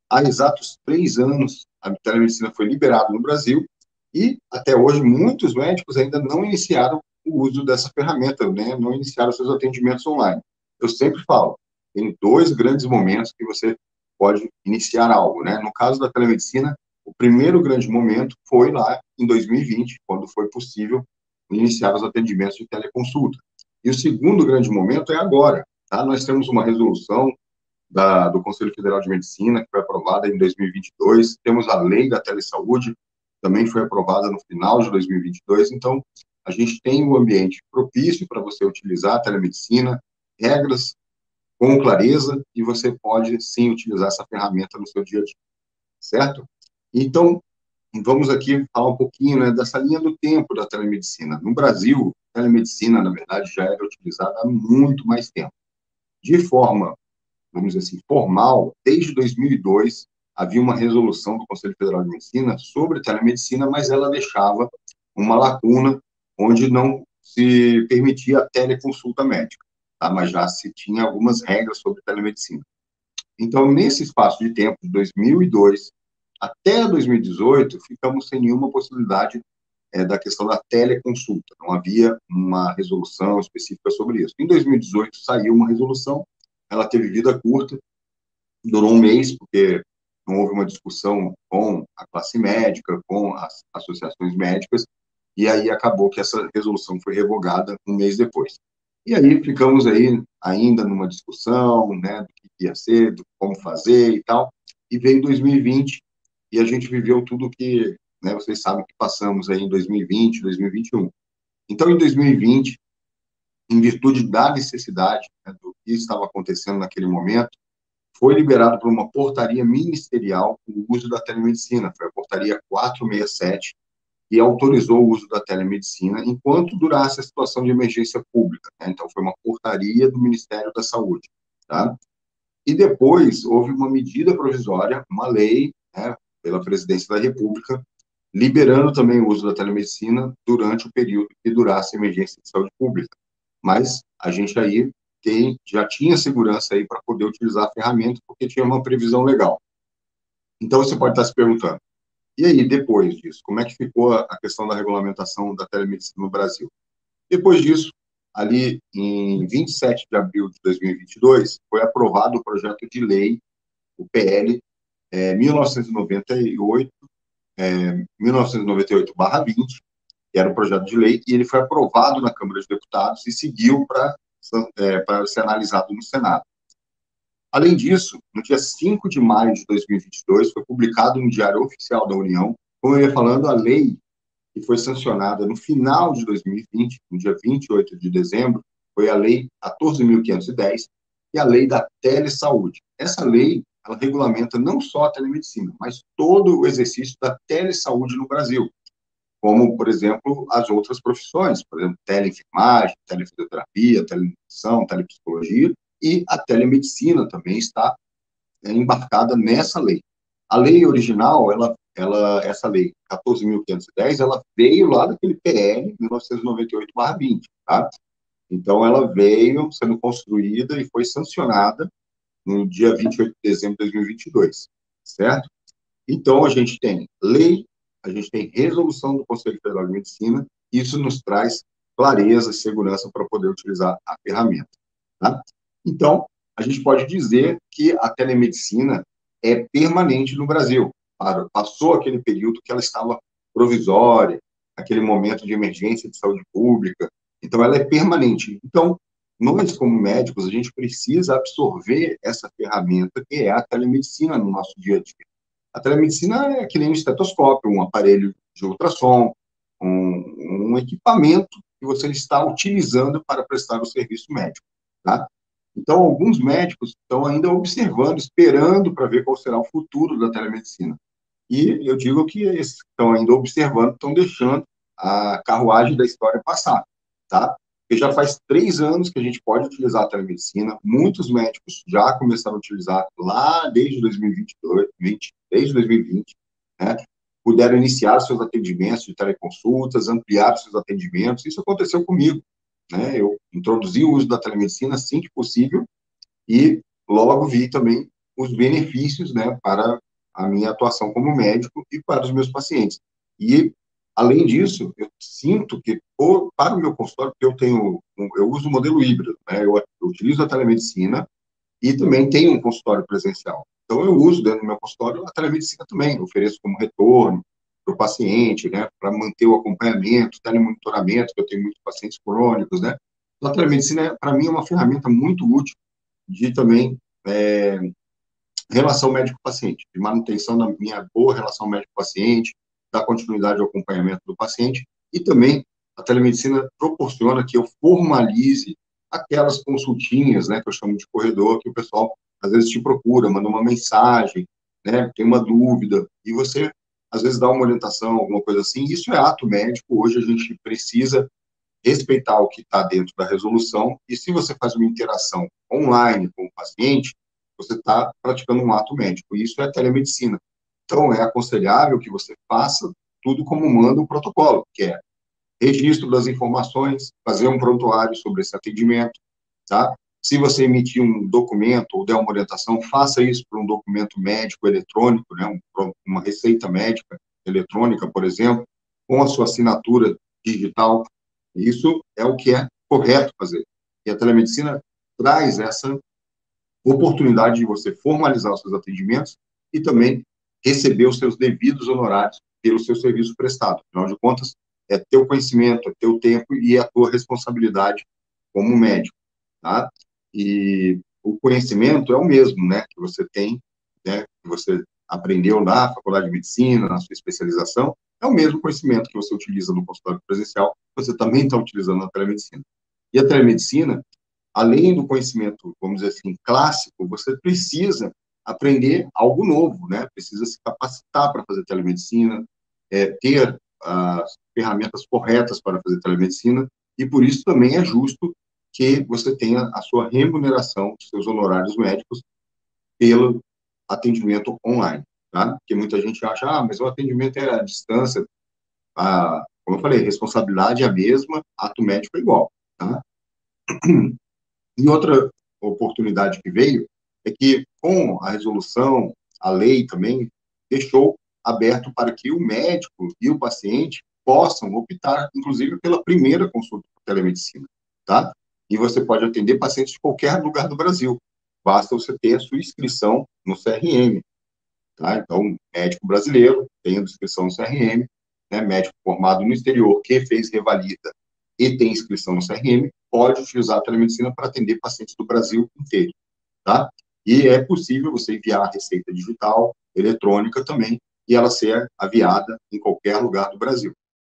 há exatos 3 anos, a telemedicina foi liberada no Brasil e, até hoje, muitos médicos ainda não iniciaram o uso dessa ferramenta, né? Não iniciaram seus atendimentos online. Eu sempre falo, tem dois grandes momentos que você pode iniciar algo, né? No caso da telemedicina, o primeiro grande momento foi lá em 2020, quando foi possível iniciar os atendimentos de teleconsulta. E o segundo grande momento é agora, tá? Nós temos uma resolução do Conselho Federal de Medicina, que foi aprovada em 2022. Temos a lei da telesaúde, também foi aprovada no final de 2022. Então, a gente tem um ambiente propício para você utilizar a telemedicina, regras com clareza, e você pode, sim, utilizar essa ferramenta no seu dia a dia, certo? Então, vamos aqui falar um pouquinho, né, dessa linha do tempo da telemedicina. No Brasil, a telemedicina, na verdade, já era utilizada há muito mais tempo. De forma, vamos dizer assim, formal, desde 2002, havia uma resolução do Conselho Federal de Medicina sobre telemedicina, mas ela deixava uma lacuna onde não se permitia a teleconsulta médica, tá? Mas já se tinha algumas regras sobre telemedicina. Então, nesse espaço de tempo, de 2002 até 2018, ficamos sem nenhuma possibilidade da questão da teleconsulta. Não havia uma resolução específica sobre isso. Em 2018, saiu uma resolução, ela teve vida curta, durou um mês, porque não houve uma discussão com a classe médica, com as associações médicas, e aí acabou que essa resolução foi revogada um mês depois. E aí ficamos aí ainda numa discussão, né, do que ia ser, do como fazer e tal, e veio 2020 e a gente viveu tudo que, né, vocês sabem que passamos aí em 2020, 2021. Então, em 2020, em virtude da necessidade, né, do que estava acontecendo naquele momento, foi liberado por uma portaria ministerial o uso da telemedicina, foi a portaria 467, que autorizou o uso da telemedicina enquanto durasse a situação de emergência pública, né? Então, foi uma portaria do Ministério da Saúde, tá? E depois houve uma medida provisória, uma lei, né, pela Presidência da República, liberando também o uso da telemedicina durante o período que durasse a emergência de saúde pública. Mas a gente aí já tinha segurança aí para poder utilizar a ferramenta, porque tinha uma previsão legal. Então, você pode estar se perguntando, e aí, depois disso, como é que ficou a questão da regulamentação da telemedicina no Brasil? Depois disso, ali em 27 de abril de 2022, foi aprovado o projeto de lei, o PL 1998, 1998/20, que era um projeto de lei, e ele foi aprovado na Câmara de Deputados e seguiu para ser analisado no Senado. Além disso, no dia 5 de maio de 2022, foi publicado no Diário Oficial da União, como eu ia falando, a lei que foi sancionada no final de 2020, no dia 28 de dezembro, foi a Lei 14.510, e a Lei da Telesaúde. Essa lei, ela regulamenta não só a telemedicina, mas todo o exercício da telesaúde no Brasil, como, por exemplo, as outras profissões, por exemplo, teleenfermagem, telefisioterapia, telenutrição, telepsicologia, e a telemedicina também está embarcada nessa lei. A lei original, essa lei 14.510, ela veio lá daquele PL 1998/20, tá? Então, ela veio sendo construída e foi sancionada no dia 28 de dezembro de 2022, certo? Então, a gente tem lei, a gente tem resolução do Conselho Federal de Medicina, isso nos traz clareza e segurança para poder utilizar a ferramenta, tá? Então, a gente pode dizer que a telemedicina é permanente no Brasil. Passou aquele período que ela estava provisória, aquele momento de emergência de saúde pública, então ela é permanente. Então, nós, como médicos, a gente precisa absorver essa ferramenta que é a telemedicina no nosso dia a dia. A telemedicina é que nem um estetoscópio, um aparelho de ultrassom, um equipamento que você está utilizando para prestar o serviço médico, tá? Então, alguns médicos estão ainda observando, esperando para ver qual será o futuro da telemedicina. E eu digo que esses que estão ainda observando estão deixando a carruagem da história passar, tá? Porque já faz 3 anos que a gente pode utilizar a telemedicina, muitos médicos já começaram a utilizar lá desde 2022, desde 2020, né? Puderam iniciar seus atendimentos de teleconsultas, ampliar seus atendimentos, isso aconteceu comigo, né? Eu introduzi o uso da telemedicina assim que possível e logo vi também os benefícios, né, para a minha atuação como médico e para os meus pacientes. E, além disso, eu sinto que, para o meu consultório, porque eu uso o modelo híbrido, né, eu utilizo a telemedicina e também tenho um consultório presencial. Então, eu uso dentro do meu consultório a telemedicina também, ofereço como retorno para o paciente, né, para manter o acompanhamento, telemonitoramento, que eu tenho muitos pacientes crônicos, né. Então, a telemedicina, para mim, é uma ferramenta muito útil de também relação médico-paciente, de manutenção da minha boa relação médico-paciente, da continuidade do acompanhamento do paciente, e também a telemedicina proporciona que eu formalize aquelas consultinhas, né, que eu chamo de corredor, que o pessoal às vezes te procura, manda uma mensagem, né, tem uma dúvida, e você às vezes dá uma orientação, alguma coisa assim. Isso é ato médico. Hoje a gente precisa respeitar o que está dentro da resolução, e se você faz uma interação online com o paciente, você está praticando um ato médico, e isso é telemedicina. Então, é aconselhável que você faça tudo como manda o protocolo, que é registro das informações, fazer um prontuário sobre esse atendimento, tá? Se você emitir um documento ou der uma orientação, faça isso por um documento médico eletrônico, né? Uma receita médica eletrônica, por exemplo, com a sua assinatura digital. Isso é o que é correto fazer. E a telemedicina traz essa oportunidade de você formalizar os seus atendimentos e também receber os seus devidos honorários pelo seu serviço prestado. Afinal de contas, é teu conhecimento, é teu tempo e é a tua responsabilidade como médico, tá? E o conhecimento é o mesmo, né, que você tem, né, que você aprendeu na faculdade de medicina, na sua especialização, é o mesmo conhecimento que você utiliza no consultório presencial, você também está utilizando na telemedicina. E a telemedicina, além do conhecimento, vamos dizer assim, clássico, você precisa aprender algo novo, né? Precisa se capacitar para fazer telemedicina, ter as ferramentas corretas para fazer telemedicina, e por isso também é justo que você tenha a sua remuneração, os seus honorários médicos, pelo atendimento online, tá? Porque muita gente acha, mas o atendimento é à distância, como eu falei, responsabilidade é a mesma, ato médico é igual, tá? E outra oportunidade que veio é que, com a resolução, a lei também deixou aberto para que o médico e o paciente possam optar, inclusive, pela primeira consulta por telemedicina, tá? E você pode atender pacientes de qualquer lugar do Brasil. Basta você ter a sua inscrição no CRM, tá? Então, médico brasileiro, tendo inscrição no CRM, né, médico formado no exterior, que fez revalida e tem inscrição no CRM, pode utilizar a telemedicina para atender pacientes do Brasil inteiro, tá? E é possível você enviar a receita digital, eletrônica também, e ela ser aviada em qualquer lugar do Brasil.